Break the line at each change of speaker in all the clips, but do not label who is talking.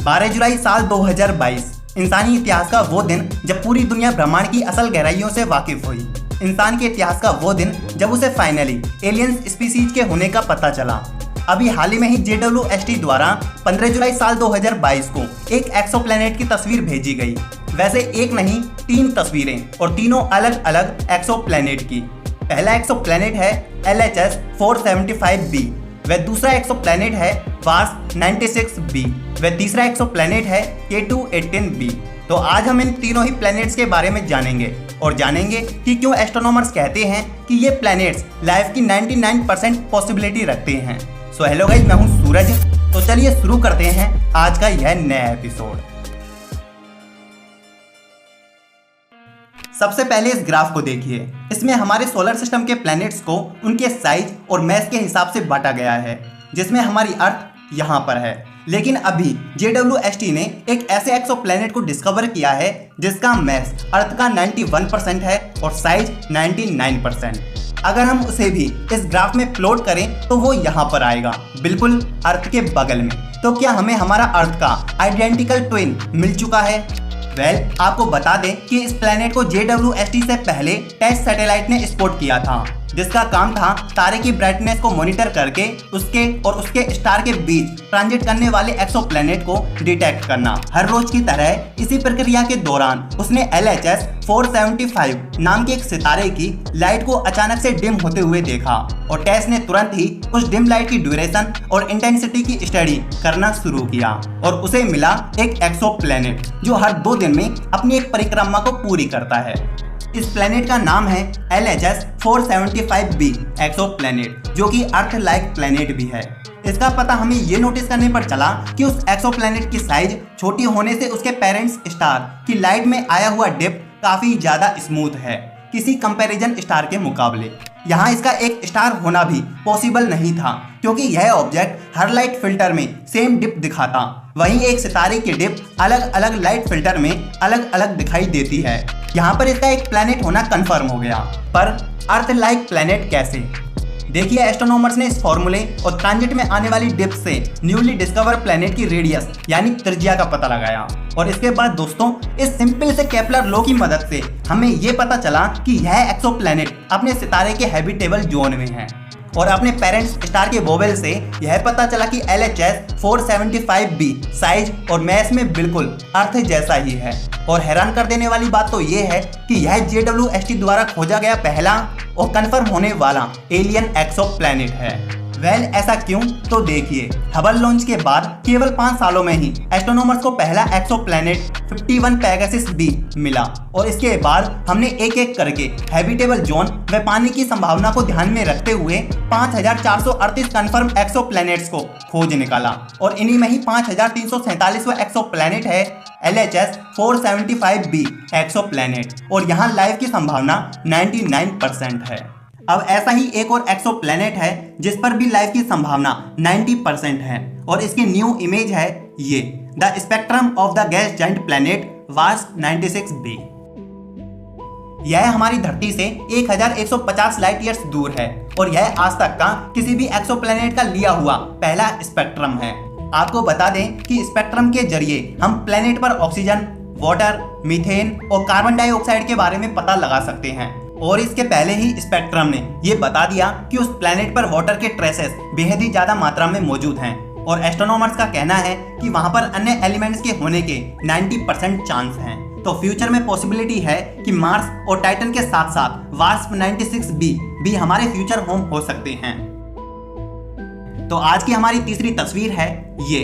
12 जुलाई साल 2022 इंसानी इतिहास का वो दिन जब पूरी दुनिया ब्रह्मांड की असल गहराइयों से वाकिफ हुई। इंसान के इतिहास का वो दिन जब उसे फाइनली एलियन स्पीसीज के होने का पता चला। अभी हाल ही में ही JWST द्वारा 15 जुलाई साल 2022 को एक एक्सोप्लैनेट की तस्वीर भेजी गई। वैसे एक नहीं 3 तस्वीरें और तीनों अलग अलग एक्सोप्लैनेट की। पहला एक्सोप्लैनेट है LHS 475b, वह दूसरा एक्सोप्लैनेट है वार्स 96b, वह तीसरा एक्सोप्लैनेट है K218b। तो आज हम इन तीनों ही प्लैनेट्स के बारे में जानेंगे और जानेंगे कि क्यों एस्ट्रोनॉमर्स कहते हैं कि ये प्लैनेट्स लाइफ की 99% पॉसिबिलिटी रखते हैं। सो हेलो गाइस, मैं हूं सूरज। तो चलिए शुरू करते हैं आज का यह नया एपिसोड। सबसे पहले इस ग्राफ को देखिए। इसमें हमारे सोलर सिस्टम के प्लैनेट्स को उनके साइज और मैस के हिसाब से बांटा गया है, जिसमें हमारी अर्थ यहाँ पर है। लेकिन अभी JWST ने एक ऐसे एक्सोप्लैनेट को डिस्कवर किया है जिसका मैस अर्थ का 91% है और साइज 99%। अगर हम उसे भी इस ग्राफ में प्लॉट करें तो वो यहाँ पर आएगा, बिल्कुल अर्थ के बगल में। तो क्या हमें हमारा अर्थ का आइडेंटिकल ट्विन मिल चुका है? आपको बता दें कि इस प्लैनेट को JWST से पहले टेस्ट सैटेलाइट ने स्पॉट किया था, जिसका काम था तारे की ब्राइटनेस को मॉनिटर करके उसके और उसके स्टार के बीच ट्रांजिट करने वाले एक्सोप्लैनेट को डिटेक्ट करना। हर रोज की तरह इसी प्रक्रिया के दौरान उसने LHS 475 नाम के एक सितारे की लाइट को अचानक से डिम होते हुए देखा और टेस्ट ने तुरंत ही उस डिम लाइट की ड्यूरेशन और इंटेंसिटी की स्टडी करना शुरू किया और उसे मिला एक एक्सोप्लैनेट जो हर 2 दिन में अपनी एक परिक्रमा को पूरी करता है। इस प्लैनेट का नाम है LHS 475b एक्सोप्लैनेट, जो कि अर्थ लाइक प्लैनेट भी है। इसका पता हमें ये नोटिस करने पर चला कि उस एक्सोप्लैनेट की साइज छोटी होने से उसके पेरेंट्स स्टार की लाइट में आया हुआ डिप काफी ज्यादा स्मूथ है किसी कंपैरिजन स्टार के मुकाबले। यहाँ इसका एक स्टार होना भी पॉसिबल नहीं था, क्योंकि यह ऑब्जेक्ट हर लाइट फिल्टर में सेम डिप दिखाता। वहीं एक सितारे की डिप अलग अलग लाइट फिल्टर में अलग अलग दिखाई देती है। यहाँ पर इसका एक प्लैनेट होना कंफर्म हो गया, पर अर्थ लाइक प्लैनेट कैसे? देखिए, एस्ट्रोनॉमर्स ने इस फॉर्मूले और ट्रांजिट में आने वाली डिप से न्यूली डिस्कवर प्लैनेट की रेडियस यानी त्रिज्या का पता लगाया। और इसके बाद दोस्तों, इस सिंपल से केपलर लॉ की मदद से हमें ये पता चला कि यह एक्सोप्लैनेट अपने सितारे के हैबिटेबल जोन में है। और अपने पेरेंट्स स्टार के वोवेल से यह पता चला कि LHS 475b साइज और मैस में बिल्कुल अर्थ जैसा ही है। और हैरान कर देने वाली बात तो ये है कि यह JWST द्वारा खोजा गया पहला और कंफर्म होने वाला एलियन एक्सोप्लैनेट है। ऐसा क्यों? तो देखिए, हबल लॉन्च के बाद केवल 5 सालों में ही एस्ट्रोनॉमर्स को पहला एक्सोप्लैनेट 51 पेगासस b मिला और इसके बाद हमने एक एक करके हैबिटेबल जोन व पानी की संभावना को ध्यान में रखते हुए 5438 कंफर्म एक्सोप्लैनेट्स को खोज निकाला। और इन्हीं में ही 5347वां एक्सोप्लैनेट है LHS 475b एक्सोप्लैनेट, और यहाँ लाइफ की संभावना 99% है। अब ऐसा ही एक और एक्सोप्लैनेट है जिस पर भी लाइफ की संभावना 90% है, और इसकी न्यू इमेज है ये the spectrum of the gas giant planet wars 96b। यह हमारी धरती से 1150 लाइट ईयर्स दूर है और यह आज तक का किसी भी एक्सोप्लैनेट का लिया हुआ पहला स्पेक्ट्रम है। आपको बता दें कि स्पेक्ट्रम के जरिए हम प्लैनेट पर ऑक्सीजन, वाटर, मीथेन और कार्बन डाइऑक्साइड के बारे में पता लगा सकते हैं। और इसके पहले ही स्पेक्ट्रम ने ये बता दिया कि उस प्लैनेट पर वाटर के ट्रेसेस बेहद ही ज्यादा मात्रा में मौजूद हैं, और एस्ट्रोनॉमर्स का कहना है कि वहां पर अन्य एलिमेंट्स के होने के 90% चांस हैं। तो फ्यूचर में पॉसिबिलिटी है कि मार्स और टाइटन के साथ साथ वार्स 96b भी हमारे फ्यूचर होम हो सकते हैं। तो आज की हमारी तीसरी तस्वीर है ये।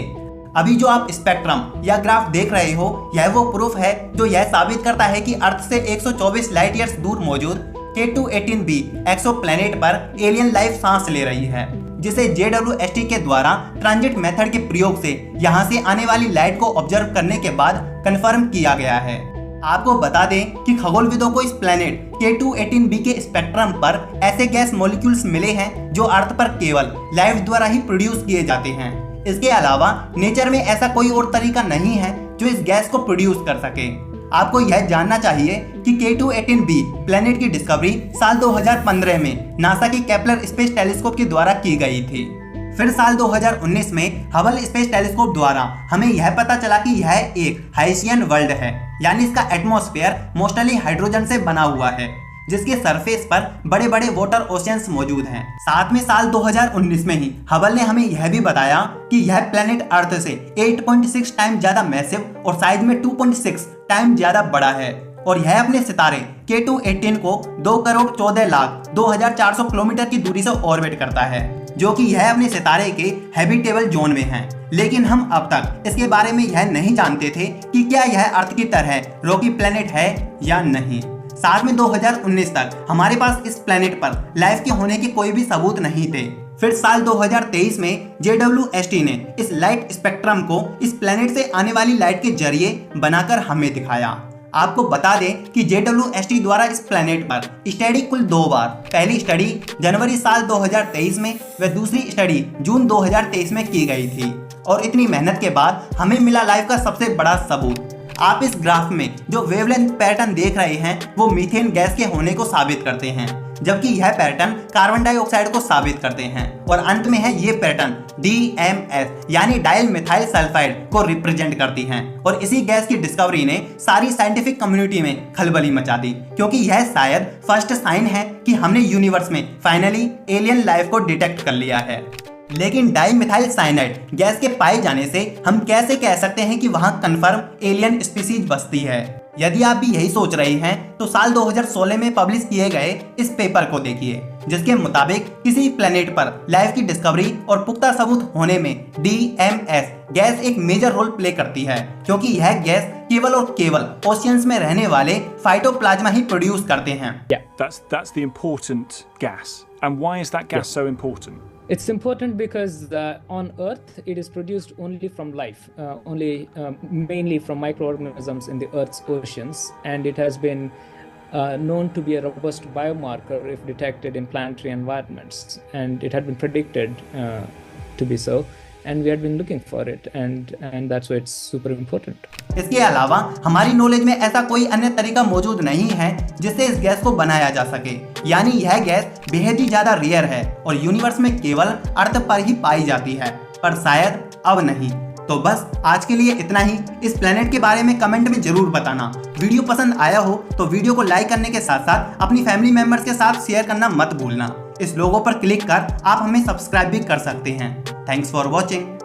अभी जो आप स्पेक्ट्रम या ग्राफ देख रहे हो, यह वो प्रूफ है जो यह साबित करता है कि अर्थ से 124 लाइट ईयर्स दूर मौजूद K218b एक्सोप्लैनेट पर एलियन लाइफ सांस ले रही है, जिसे JWST के द्वारा ट्रांजिट मेथड के प्रयोग से यहां से आने वाली लाइट को ऑब्जर्व करने के बाद कंफर्म किया गया है। आपको बता दें कि खगोलविदों को इस प्लैनेट K218b के स्पेक्ट्रम पर ऐसे गैस मॉलिक्यूल्स मिले हैं जो अर्थ पर केवल लाइफ द्वारा ही प्रोड्यूस किए जाते हैं। इसके अलावा नेचर में ऐसा कोई और तरीका नहीं है जो इस गैस को प्रोड्यूस कर सके। आपको यह जानना चाहिए कि K218b प्लैनेट की डिस्कवरी साल 2015 में नासा के केपलर स्पेस टेलीस्कोप के द्वारा की गई थी। फिर साल 2019 में हबल स्पेस टेलीस्कोप द्वारा हमें यह पता चला कि यह एक हाइसियन वर्ल्ड है, यानी इसका एटमॉस्फेयर मोस्टली हाइड्रोजन से बना हुआ है, जिसके सरफेस पर बड़े बड़े वाटर ओशियंस मौजूद हैं। साथ में साल 2019 में ही हबल ने हमें यह भी बताया कि यह प्लेनेट अर्थ से 8.6 टाइम ज्यादा मैसिव और साइज में 2.6 टाइम ज्यादा बड़ा है, और यह अपने सितारे K2-18 को 2,14,02,400 किलोमीटर की दूरी से ऑर्बिट करता है, जो कि यह अपने सितारे के हैबिटेबल जोन में है। लेकिन हम अब तक इसके बारे में यह नहीं जानते थे कि क्या यह अर्थ की तरह रॉकी प्लेनेट है या नहीं। साथ में 2019 तक हमारे पास इस प्लेनेट पर लाइफ के होने के कोई भी सबूत नहीं थे। फिर साल 2023 में JWST ने इस लाइट स्पेक्ट्रम को इस प्लेनेट से आने वाली लाइट के जरिए बनाकर हमें दिखाया। आपको बता दें कि JWST द्वारा इस प्लेनेट पर स्टडी कुल 2 बार, पहली स्टडी जनवरी साल 2023 में व दूसरी स्टडी जून 2023 में की गई थी, और इतनी मेहनत के बाद हमें मिला लाइफ का सबसे बड़ा सबूत। आप इस ग्राफ में जो वेवलेंथ पैटर्न देख रहे हैं वो मीथेन गैस के होने को साबित करते हैं, जबकि यह पैटर्न कार्बन डाइऑक्साइड को साबित करते हैं, और अंत में है ये पैटर्न DMS यानी डाइल मिथाइल सल्फाइड को रिप्रेजेंट करती हैं। और इसी गैस की डिस्कवरी ने सारी साइंटिफिक कम्युनिटी में खलबली मचा दी, क्योंकि यह शायद फर्स्ट साइन है कि हमने यूनिवर्स में फाइनली एलियन लाइफ को डिटेक्ट कर लिया है। लेकिन डाइमिथाइल साइनाइड गैस के पाए जाने से हम कैसे कह सकते हैं कि वहां कन्फर्म एलियन स्पीसीज बसती है? यदि आप भी यही सोच रहे हैं तो साल 2016 में पब्लिश किए गए इस पेपर को देखिए, जिसके मुताबिक किसी प्लेनेट पर लाइफ की डिस्कवरी और पुख्ता सबूत होने में DMS गैस एक मेजर रोल प्ले करती है, क्योंकि यह गैस केवल और केवल ओशियंस में रहने वाले फाइटोप्लाज्मा ही प्रोड्यूस करते हैं।
That's the important gas. And why is that gas so important?
It's important because on Earth it is produced only from life, mainly from microorganisms in the Earth's oceans, and it has been known to be a robust biomarker if detected in planetary environments, and it had been predicted to be so, and we had been looking for it, and that's why it's super important.
इसके अलावा हमारी knowledge में ऐसा कोई अन्य तरीका मौजूद नहीं है जिससे इस गैस को बनाया जा सके, यानी यह गैस बेहद ही ज्यादा रेयर है और यूनिवर्स में केवल अर्थ पर ही पाई जाती है, पर शायद अब नहीं। तो बस आज के लिए इतना ही। इस प्लेनेट के बारे में कमेंट में जरूर बताना। वीडियो पसंद आया हो तो वीडियो को लाइक करने के साथ साथ अपनी फैमिली मेंबर्स के साथ शेयर करना मत भूलना। इस लोगो पर क्लिक कर आप हमें सब्सक्राइब भी कर सकते हैं। Thanks for watching.